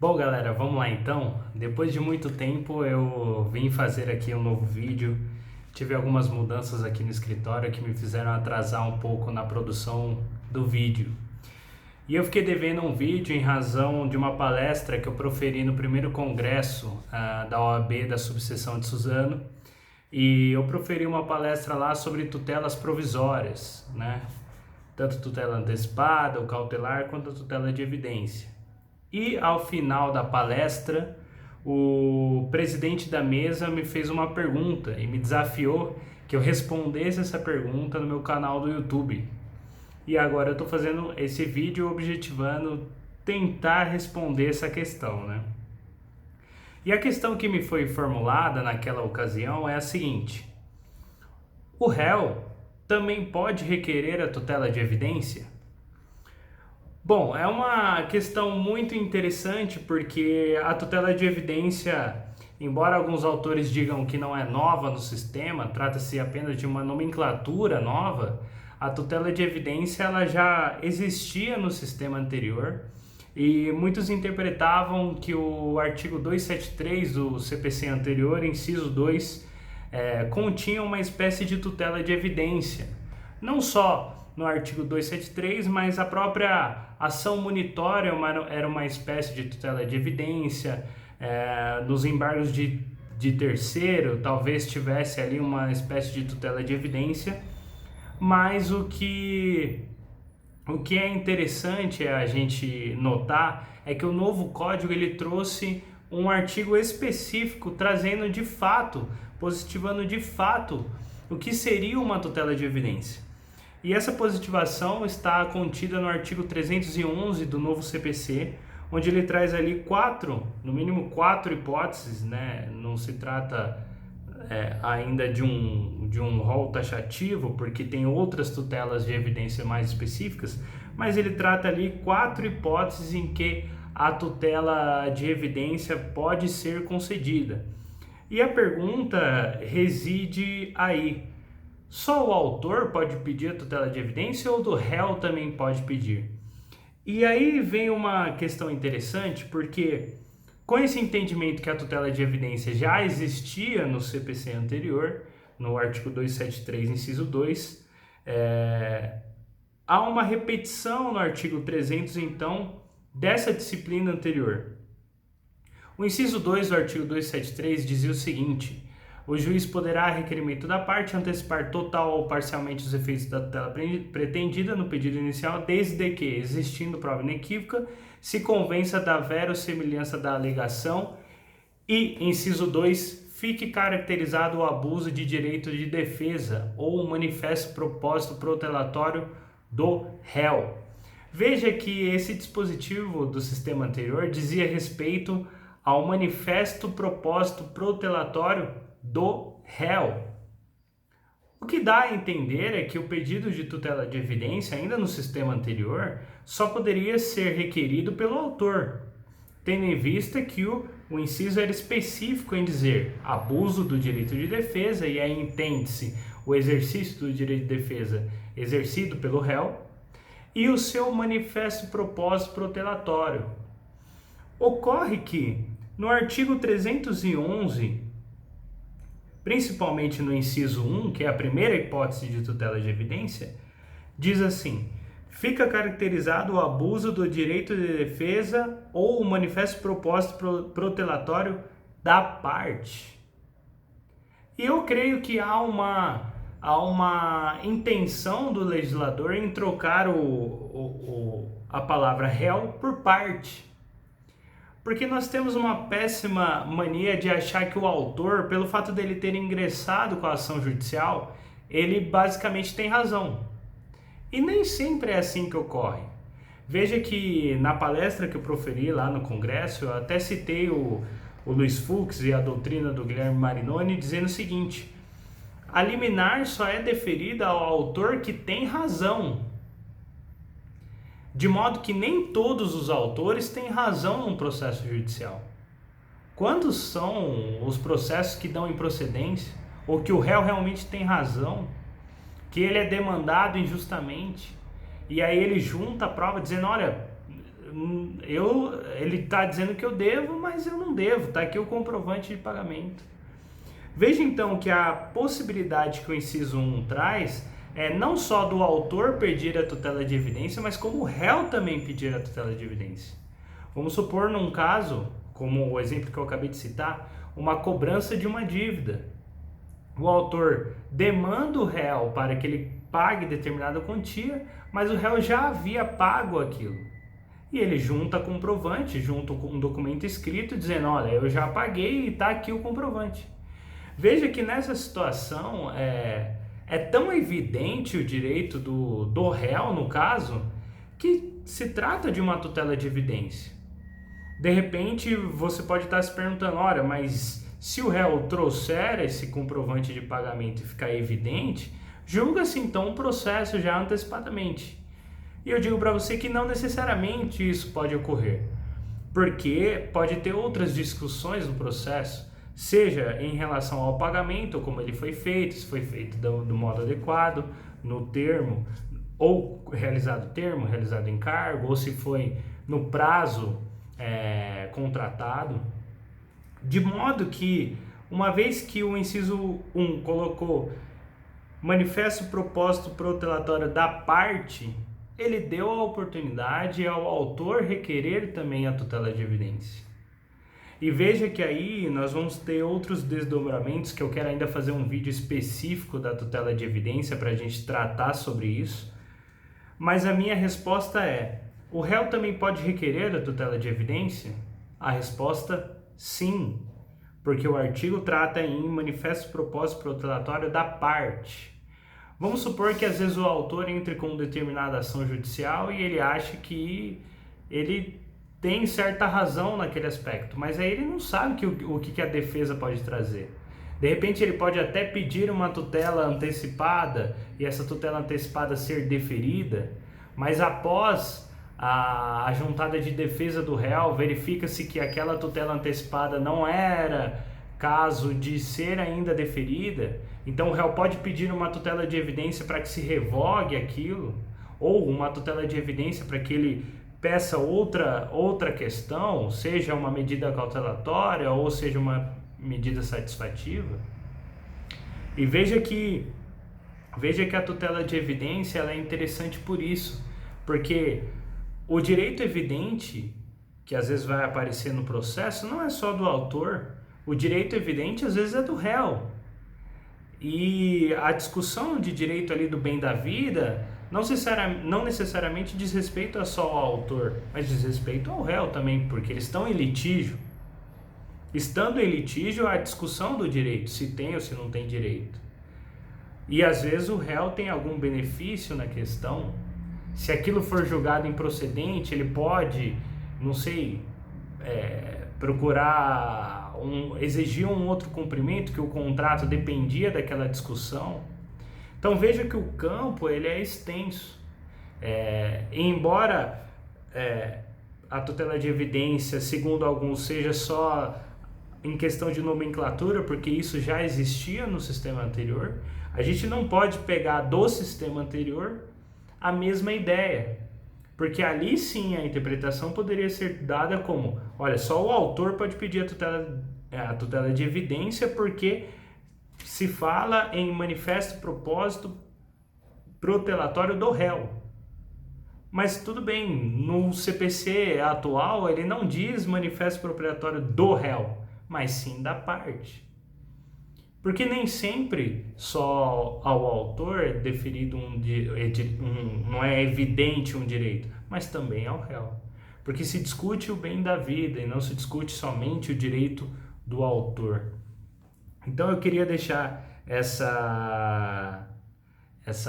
Bom, galera, vamos lá então. Depois de muito tempo eu vim fazer aqui um novo vídeo. Tive algumas mudanças aqui no escritório que me fizeram atrasar um pouco na produção do vídeo. E eu fiquei devendo um vídeo em razão de uma palestra que eu proferi no primeiro congresso da OAB da subseção de Suzano. E eu proferi uma palestra lá sobre tutelas provisórias, né? Tanto tutela antecipada ou cautelar quanto a tutela de evidência. E ao final da palestra, o presidente da mesa me fez uma pergunta e me desafiou que eu respondesse essa pergunta no meu canal do YouTube. E agora eu estou fazendo esse vídeo objetivando tentar responder essa questão, né? E a questão que me foi formulada naquela ocasião é a seguinte: o réu também pode requerer a tutela de evidência? Bom, é uma questão muito interessante porque a tutela de evidência, embora alguns autores digam que não é nova no sistema, trata-se apenas de uma nomenclatura nova, a tutela de evidência ela já existia no sistema anterior e muitos interpretavam que o artigo 273 do CPC anterior, inciso 2, continha uma espécie de tutela de evidência. Não só no artigo 273, mas a própria ação monitória era uma espécie de tutela de evidência, nos embargos de terceiro talvez tivesse ali uma espécie de tutela de evidência, mas o que é interessante a gente notar é que o novo código ele trouxe um artigo específico trazendo de fato, positivando de fato o que seria uma tutela de evidência. E essa positivação está contida no artigo 311 do novo CPC, onde ele traz ali no mínimo quatro hipóteses, né? Não se trata ainda de um rol taxativo, porque tem outras tutelas de evidência mais específicas, mas ele trata ali quatro hipóteses em que a tutela de evidência pode ser concedida. E a pergunta reside aí: só o autor pode pedir a tutela de evidência ou do réu também pode pedir? E aí vem uma questão interessante, porque com esse entendimento que a tutela de evidência já existia no CPC anterior, no artigo 273, inciso 2, há uma repetição no artigo 300, então, dessa disciplina anterior. O inciso 2 do artigo 273 dizia o seguinte: o juiz poderá, a requerimento da parte, antecipar total ou parcialmente os efeitos da tutela pretendida no pedido inicial, desde que, existindo prova inequívoca, se convença da verossimilhança da alegação e, inciso 2, fique caracterizado o abuso de direito de defesa ou o manifesto propósito protelatório do réu. Veja que esse dispositivo do sistema anterior dizia respeito ao manifesto propósito protelatório do réu. O que dá a entender é que o pedido de tutela de evidência, ainda no sistema anterior, só poderia ser requerido pelo autor, tendo em vista que o inciso era específico em dizer abuso do direito de defesa, e aí entende-se o exercício do direito de defesa exercido pelo réu, e o seu manifesto propósito protelatório. Ocorre que, no artigo 311, principalmente no inciso 1, que é a primeira hipótese de tutela de evidência, diz assim: fica caracterizado o abuso do direito de defesa ou o manifesto propósito protelatório da parte. E eu creio que há uma intenção do legislador em trocar a palavra réu por parte. Porque nós temos uma péssima mania de achar que o autor, pelo fato dele ter ingressado com a ação judicial, ele basicamente tem razão. E nem sempre é assim que ocorre. Veja que na palestra que eu proferi lá no Congresso, eu até citei o Luiz Fux e a doutrina do Guilherme Marinoni dizendo o seguinte: a liminar só é deferida ao autor que tem razão. De modo que nem todos os autores têm razão num processo judicial. Quantos são os processos que dão improcedência, ou que o réu realmente tem razão, que ele é demandado injustamente, e aí ele junta a prova dizendo: olha, ele está dizendo que eu devo, mas eu não devo, está aqui o comprovante de pagamento. Veja então que a possibilidade que o inciso 1 traz é não só do autor pedir a tutela de evidência, mas como o réu também pedir a tutela de evidência. Vamos supor num caso, como o exemplo que eu acabei de citar, uma cobrança de uma dívida. O autor demanda o réu para que ele pague determinada quantia, mas o réu já havia pago aquilo. E ele junta comprovante, junto com um documento escrito dizendo, olha, eu já paguei e está aqui o comprovante. Veja que nessa situação é tão evidente o direito do réu, no caso, que se trata de uma tutela de evidência. De repente, você pode estar se perguntando, olha, mas se o réu trouxer esse comprovante de pagamento e ficar evidente, julga-se então o processo já antecipadamente. E eu digo para você que não necessariamente isso pode ocorrer, porque pode ter outras discussões no processo, seja em relação ao pagamento, como ele foi feito, se foi feito do modo adequado, no termo, ou realizado termo, realizado encargo, ou se foi no prazo contratado, de modo que, uma vez que o inciso 1 colocou manifesto propósito protelatório da parte, ele deu a oportunidade ao autor requerer também a tutela de evidência. E veja que aí nós vamos ter outros desdobramentos, que eu quero ainda fazer um vídeo específico da tutela de evidência para a gente tratar sobre isso. Mas a minha resposta é, o réu também pode requerer a tutela de evidência? A resposta, sim, porque o artigo trata em manifesto propósito protelatório da parte. Vamos supor que às vezes o autor entre com determinada ação judicial e ele acha que ele tem certa razão naquele aspecto, mas aí ele não sabe o que a defesa pode trazer. De repente ele pode até pedir uma tutela antecipada e essa tutela antecipada ser deferida, mas após a juntada de defesa do réu, verifica-se que aquela tutela antecipada não era caso de ser ainda deferida, então o réu pode pedir uma tutela de evidência para que se revogue aquilo, ou uma tutela de evidência para que ele peça outra questão, seja uma medida cautelatória ou seja uma medida satisfativa. E veja que a tutela de evidência ela é interessante por isso, porque o direito evidente, que às vezes vai aparecer no processo, não é só do autor, o direito evidente às vezes é do réu. E a discussão de direito ali do bem da vida não necessariamente diz respeito só ao autor, mas diz respeito ao réu também, porque eles estão em litígio. Estando em litígio, há a discussão do direito, se tem ou se não tem direito. E às vezes o réu tem algum benefício na questão. Se aquilo for julgado improcedente, ele pode, não sei, procurar exigir um outro cumprimento, que o contrato dependia daquela discussão. Então veja que o campo ele é extenso. Embora a tutela de evidência, segundo alguns, seja só em questão de nomenclatura, porque isso já existia no sistema anterior, a gente não pode pegar do sistema anterior a mesma ideia, porque ali sim a interpretação poderia ser dada como, olha, só o autor pode pedir a tutela de evidência porque se fala em manifesto propósito protelatório do réu. Mas tudo bem, no CPC atual ele não diz manifesto protelatório do réu, mas sim da parte. Porque nem sempre só ao autor é deferido não é evidente um direito, mas também ao réu. Porque se discute o bem da vida e não se discute somente o direito do autor. Então eu queria deixar essa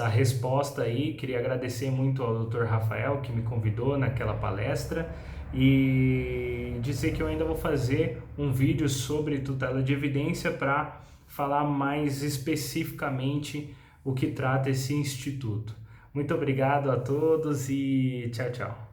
resposta aí, queria agradecer muito ao Dr. Rafael que me convidou naquela palestra e dizer que eu ainda vou fazer um vídeo sobre tutela de evidência para falar mais especificamente o que trata esse instituto. Muito obrigado a todos e tchau, tchau.